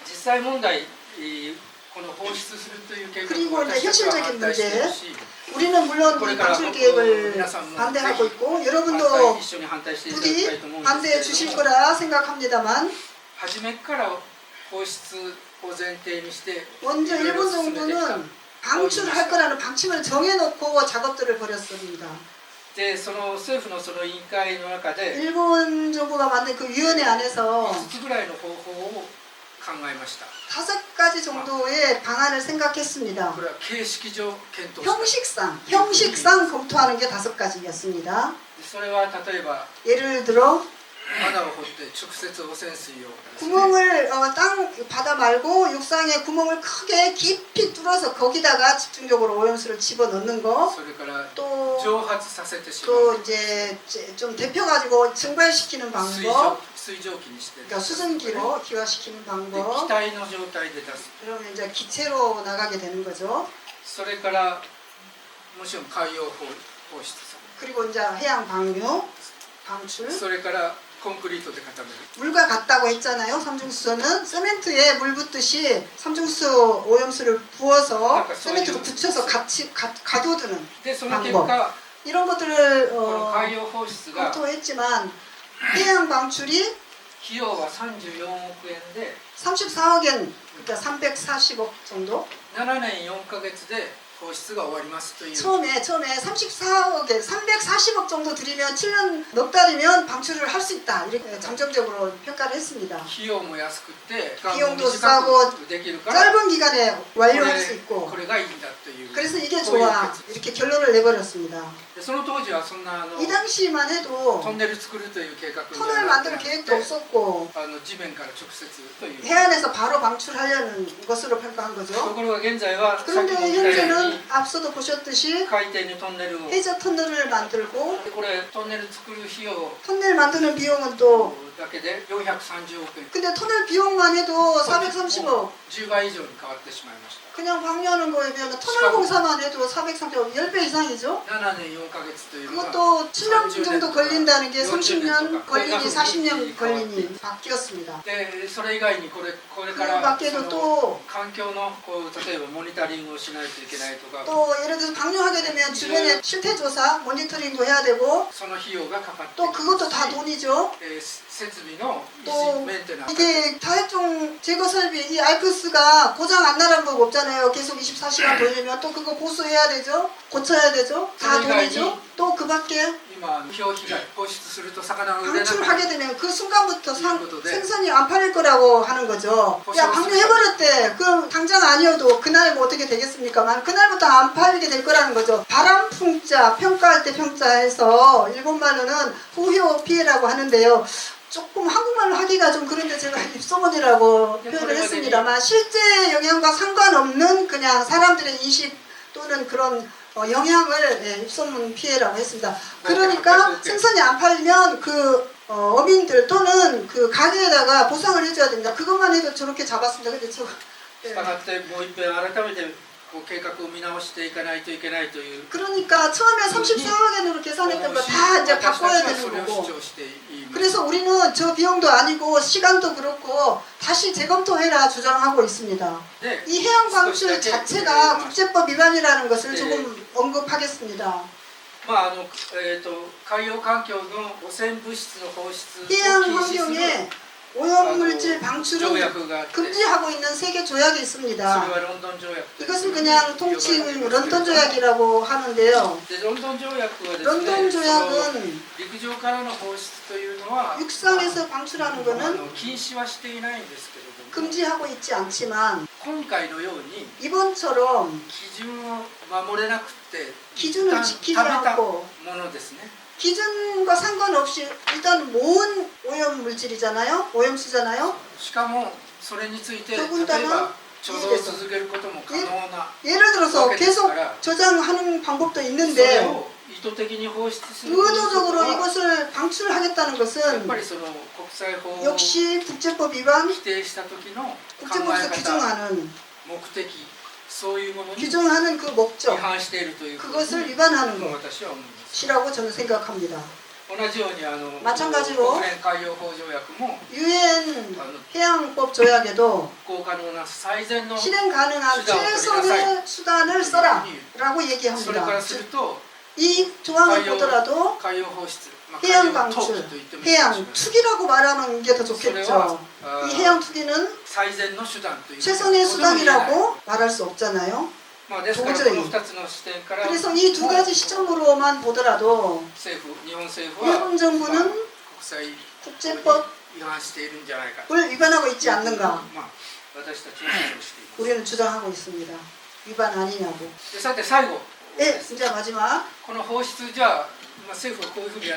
実際問題、この放出するという計画 그리고 を 이제 私たちは 현실적인 反対している 문제. し、 우리는 물론 이 방출 계획을 반대하고 있고 여러분도 一緒に反対していただきた 부디 いと思うんで 반대해 すけ 주실 れども、 거라 생각합니다만 初めから放出を前提にして 먼저 いろいろ 일본 進めてきた。 정부는 방출할 거라는 방침을 정해놓고 작업들을 벌였습니다. で、その政府のその委員会の中で 일본 정부가 만든 그 위원회 안에서 5つぐらいの方法を考えました。 5가지 정도의 방안을 생각했습니다. これは形式上検討した。 형식상 검토하는 게 5가지였습니다. それは例えば 예를 들어 穴を掘って直接汚染水をですね、 구멍을 바다 말고 육상에 구멍을 크게 깊이 뚫어서 거기다가 집중적으로 오염수를 집어넣는 거. それから 또 蒸発させてしま 또 う 이제 좀 데펴가지고 증발시키는 水 방법. 蒸気にして、 그러니까 수증기로 기화시키는 で 방법. 気体の状態で出す。 그러면 이제 기체로 나가게 되는 거죠. それからもちろん海洋放出さ 그리고 이제 해양 방류, 방출. それからコンクリートで固める。 물과 같다고 했잖아요. 삼중수소는 세멘트에 물 붓듯이 삼중수 오염수를 부어서 세멘트로 붙여서 같이 가둬두는 でその結 방법. 果 이런 것들을 この海洋放出が 검토했지만 해양 방출이 費用は34億円で 34억엔 그러니까 340억 정도. 7年4ヶ月で放出が終わりますという。 처음에 34억에 340억 정도 들이면 7년 넉 달이면 방출을 할 수 있다. 이렇게 잠정적으로 평가를 했습니다. 費用も安くて時間も 비용도 短 싸고 くできるから 짧은 기간에 완료할 수 있고 これがいいんだという。 그래서 이게 そういう 좋아 決 이렇게 결론을 내버렸습니다. でその当時はそんな 이 당시만 해도 トンネル作るという計画 터널 만들 계획도 없었고 地面から直接という。 해안에서 바로 방출하려는 것으로 평가한 と 거죠. ころが現在はさっき 그런데 も言ったように 현재는 앞서도 보셨듯이 海底にトンネルを、 해저 터널을 만들고 でこれトンネル作る費用 터널 만드는 비용은 또 だけで430億円、 근데 터널 비용만 해도 430억 10倍以上に変わってしまいました。 그냥 방류하는 거에 비하면 터널 공사만 해도 430억 10배 이상이죠. 7年4ヶ月というのは 그것도 7년 정도 걸린다는 게 30년 40 걸리니 40년 年 걸리니 바뀌었습니다. でそれ以外にこれか 그 ら 밖에도 その 또 環境の例えばモニタリングをしないといけないとか 또 예를 들어서 방류하게 되면 주변에 실태 조사, 모니터링도 해야 되고 その費用がかかって 또 그것도 다 돈이죠. 設備の維 또 持メンテナンス 이게 다혈종 제거 설비 이 알프스가 고장 안 나라는 법 없잖아요. 계속 24시간 돌리면 또 그거 보수해야 되죠. 고쳐야 되죠. 다 돈이죠. 또 그 밖에 今風評被害放出すると魚が売れなくなる 방출하게 되면 그 순간부터 이것도 돼. 생선이 안 팔릴 거라고 하는 거죠. 야 방류해버렸대. 그럼 당장 아니어도 그날 뭐 어떻게 되겠습니까만 그날부터 안 팔리게 될 거라는 거죠. 바람풍자 평가할 때 평자해서 일본말로는 후효 피해라고 하는데요. 조금 한국말로 하기가 좀 그런데 제가 입소문이라고 표현을 했습니다만 실제 영향과 상관없는 그냥 사람들의 인식 또는 그런 영향을 입소문 피해라고 했습니다. 그러니까 생선이 안 팔리면 그 어민들 또는 그 가게에다가 보상을 해줘야 됩니다. 그것만 해도 저렇게 잡았습니다. 근데 저 したがってもう一遍改めて計画を見直していかないといけないという 그러니까 처음에 34억엔으로 계산했던 거 다 이제 私たち 바꿔야 は 되는 それを 거고 主張しています。 그래서 우리는 저 비용도 아니고 시간도 그렇고 다시 재검토해라 주장하고 있습니다. で 이 해양 방출 자체가 국제법 위반이라는 것을 조금 언급하겠습니다. 海洋環境の汚染物質の放出を禁 해양 止する 환경에 오염물질 条 방출을 約があって、それ 금지하고 있는 세계 조약이 있습니다. はロンドン条約という 이것은 그냥 통칭 런던 조약이라고 하는데요. でロンドン条約はですね、 런던 その 조약은 陸上からの放出というのは 육상에서 방출하는 거는 禁止はしていないんですけれども、 금지하고 있지 않지만 今回のように 이번처럼 基準を守れなくて 기준을 지키지 食べた 않고 ものですね。 기준과 상관없이 일단 모은 오염 물질이잖아요. 오염수잖아요. しかもそれについて例え 더군다나 ば貯蔵を続けることも可能な 예를 들어서 그렇게 계속 됐더라. 저장하는 방법도 それ 있는데 を意図的に放出するということ 의도적으로 は 이것을 방출하겠다는 やっ 것은 ぱりその国際法を 역시 국제법 위반, 規定した時の考 국제법에서 え方 규정하는 目的そういうものに違 규정하는 그 목적 反しているということ 그것을 위반하는 を私は思います。 것이라고 저는 생각합니다. 同じように마찬가지로 国連海洋法条約も 유엔 해양법 조약에도 実行可能な最善の 실행 가능한 최선의 수단을 써라 라고 それか 얘기합니다. らすると 이 조항을 보더라도 海洋放出、海 해양 洋投 방출, 棄と言ってもいいかもしれ 해양 ない 투기라고 말하는 게 더 それ 좋겠죠. は 이 해양 투기는 最善の手段という 최선의 ことでも言えない 수단이라고 말할 수 없잖아요. ですからこ 도저히 の2つの視点から 그래서 이 두 가지 시점으로만 보더라도 政府、日本政府は 일본 정부는 国際 국제법 違反しているんじゃないかと 을 위반하고 있지 않는가 私たちは主張しています 우리는 주장하고 있습니다. 위반 아니냐고. でさて最後 네, 이제 마지막. この放出じゃあ、政府はこういうふうに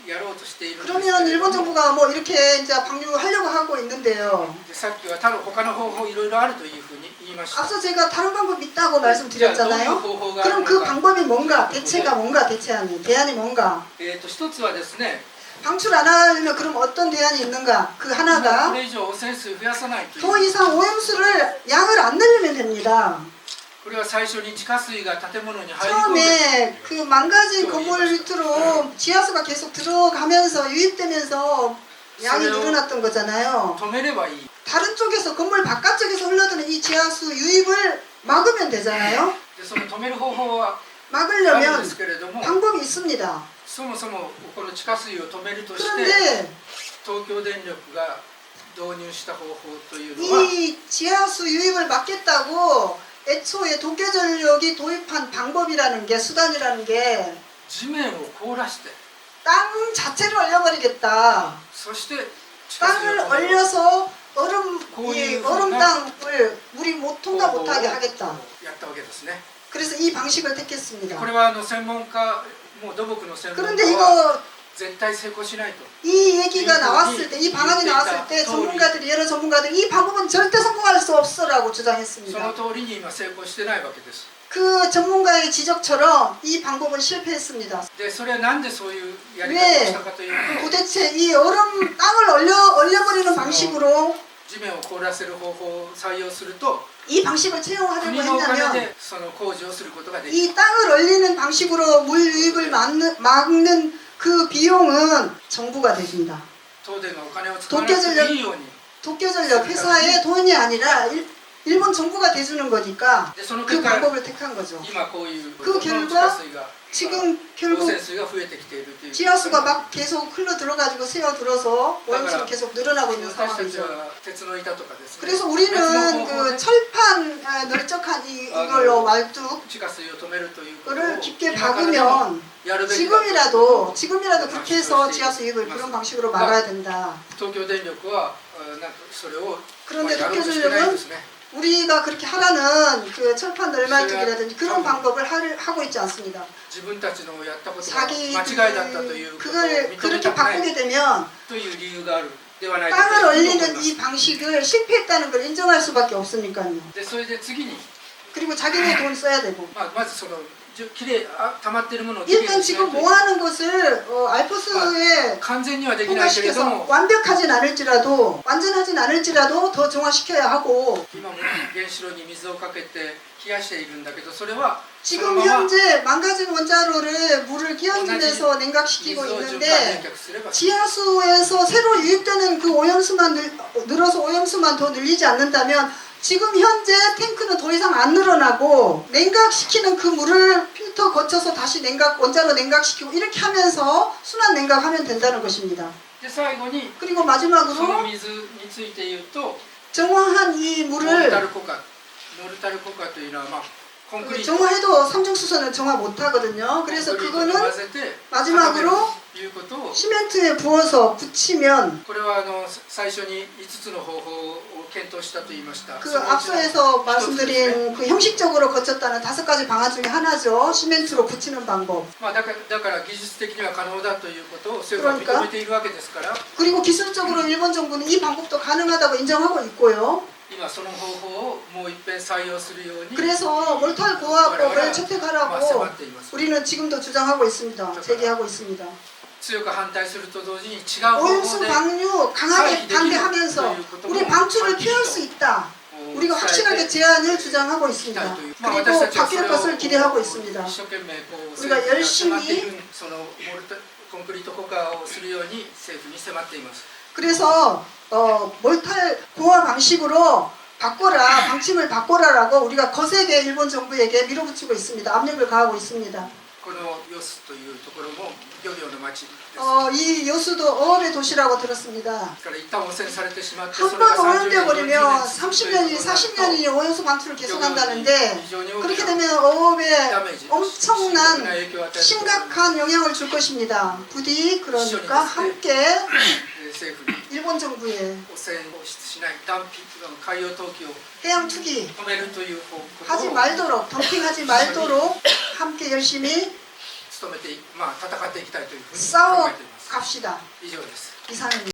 やろうとしているんですけれ 그러면 ど 일본 も 정부가 뭐 이렇게 이제 방류하려고 하고 있는데요. でさっきは他の方法いろいろあるというふうに言いました 앞서 제가 다른 방법이 있다고 じゃあどういう 말씀드렸잖아요. 方法がある 그럼 の 그 か 방법이 뭔가, 대체가 뭔가, 대체안이, 대안이 뭔가. 一つはですね 방출 안 하려면 그럼 어떤 대안이 있는가? 그 こ 하나가 れ以上汚染水増やさないという 더 이상 오염수를 양을 안 늘리면 됩니다. これは最初に地下水が建物に入り込んで 처음에 그 망가진 건물 밑으로 지하수가 계속 들어가면서 유입되면서 양이 그래요. 늘어났던 거잖아요. 止めればいい 다른 쪽에서 건물 바깥쪽에서 흘러드는 이 지하수 유입을 막으면 되잖아요. でその止める方法はあるん 막으려면 ですけれども 방법이 있습니다. そもそもこの地下水を止めるとして 그런데 東京電力が導入した方法というのは 이 지하수 유입을 막겠다고 애초에 도쿄전력이 도입한 방법이라는 게 수단이라는 게 地面を凍らして 땅 자체를 얼려버리겠다. そして地下水 땅을 を止める 얼려서 얼음 이 고유 얼음 분화. 땅을 물이 못 통과 못하게 하겠다. やったわけですね 그래서 이 방식을 택했습니다. これは専門家もう土木の専門 그런데 家は 이거 絶対成功しないと 이 얘기가 나왔을 때, 이 방안이 나왔을 때 전문가들이 여러 전문가들이 이 방법은 절대 성공할 수 없어라고 そ 주장했습니다. の通りに今成功してないわけです 그 전문가의 지적처럼 이 방법은 실패했습니다. でそれはなんでそういうやり方をしたかというと 도대체 이 얼음 땅을 얼려버리는 방식으로 地面を凍らせる方法を採用すると 이 방식을 国 채용하려고 のお金 했냐면 でその工事をすることができる 이 땅을 얼리는 방식으로 물 유입을 막는 그 비용은 정부가 됩니다. 東電がお金を使わなくていいように 도쿄전력 회사의 돈이 아니라 일본 정부가 대주는 거니까 でその 그 結果 방법을 택한 거죠. 今こういう 그 地 결과 下水が 지금 汚 결국 染水が増えてきているという 지하수가 막 계속 흘러 들어가지고 새어 들어서 오염수가 계속 늘어나고 있는 私たち 상황이죠. は鉄の板とかですね 그래서 別の 우리는 方法 그 で 철판 널쩍한 이걸로 말뚝 地下水を止めるということを 를 깊게 今からでも 박으면 やるべきだと 지금이라도 그렇게 해서 지하수 유입을 그런 방식으로 막아야 된다. 東京電力はなんかそれを 그런데 やろうとしてないん 도쿄전력은 ですね 우리가 그렇게 하라는 그 철판 널말뚝이라든지 그런 방법을 하고 있지 않습니다. 自分たちのやったことが間 자기 違いだったということを 그걸 認め 그렇게 たくない 바꾸게 되면 という理由があるではないかと 땅을 いうふうに思い 얼리는 ま 이 す 방식을 실패했다는 걸 인정할 수밖에 없으니까요. でそれで次に 그리고 자기네 돈 써야 되고 まずそのきれい溜まっているものをきれい 일단 にしない 지금 といけない 모아는 것을 알프스에 完全にはできないけれど 통과시켜서 も 완벽하진 않을지라도 완전하진 않을지라도 더 정화시켜야 하고 今も原子炉に水をかけて冷やしているんだけどそれはその 지금 まま 현재 망가진 원자로를 물을 끼얹은 데서 水 냉각시키고 を循環冷 있는데 却すれば 지하수에서 새로 유입되는 그 오염수만 늘어서 오염수만 더 늘리지 않는다면 지금 현재 탱크는 더 이상 안 늘어나고 냉각시키는 그 물을 필터 거쳐서 다시 원자로 냉각시키고 이렇게 하면서 순환 냉각하면 된다는 것입니다. で最後に 그리고 その 마지막으로 水について言うと 정화한 이 モルタ 물을 ル固化というのはコンクリート 정화해도 삼중수소는 정화 못하거든요. 그래서 コンクリートに 그거는 混ぜて 마지막으로 ということを 시멘트에 부어서 붙이면 これは最初に5つの方法を検討したと言いました 그 そのうちの 앞서에서 一つですね 말씀드린 그 형식적으로 거쳤다는 5가지 방안 중에 하나죠. 시멘트로 붙이는 방법. だから技術的には可能だということを政府は認めているわけですから 그리고 기술적으로 일본 정부는 이 방법도 가능하다고 인정하고 있고요. 今その方法をもう一遍採用するように 그래서 몰탈 고화법을 채택하라고 迫っています 우리는 지금도 주장하고 있습니다. 제기하고 있습니다. 強く反対すると同時に違う方法 오염수 で 방류 강하게 반대하면서 우리 방출을 피할 수 있다. 우리가 확실하게 제안을 주장하고 있습니다. 그리고 바뀔 것을 기대하고 있습니다. 一生懸命こう 우리가 열심히 集まっているそのコンンクリート固化をするように政府に迫っています。 그래서 몰탈 고화 방식으로 바꿔라, 방침을 바꿔라라고 우리가 거세게 일본 정부에게 밀어붙이고 있습니다. 압력을 가하고 있습니다. このヨスというところも漁業の町です。 이 여수도 어업의 도시라고 들었습니다. だから一旦汚染されてしまって 한 それが 번 30 오염되어 年 버리면 40 30년이 40년이 오염수 방출을 계속한다는데 非常に大き 그렇게 な 되면 어업에 ダメージ 엄청난 影響を与える 심각한 영향을 줄 것입니다. 부디 그러니까 함께 政府に 일본 정부에 汚染をしないダンピング海洋投棄を 해양 투기 止めるという方向 하지 を 말도록 덤핑하지 말도록 함께 열심히 努めて、戦っていきたいというふうに考 싸워 えています。 갑시다. 以上です。 이상입니다.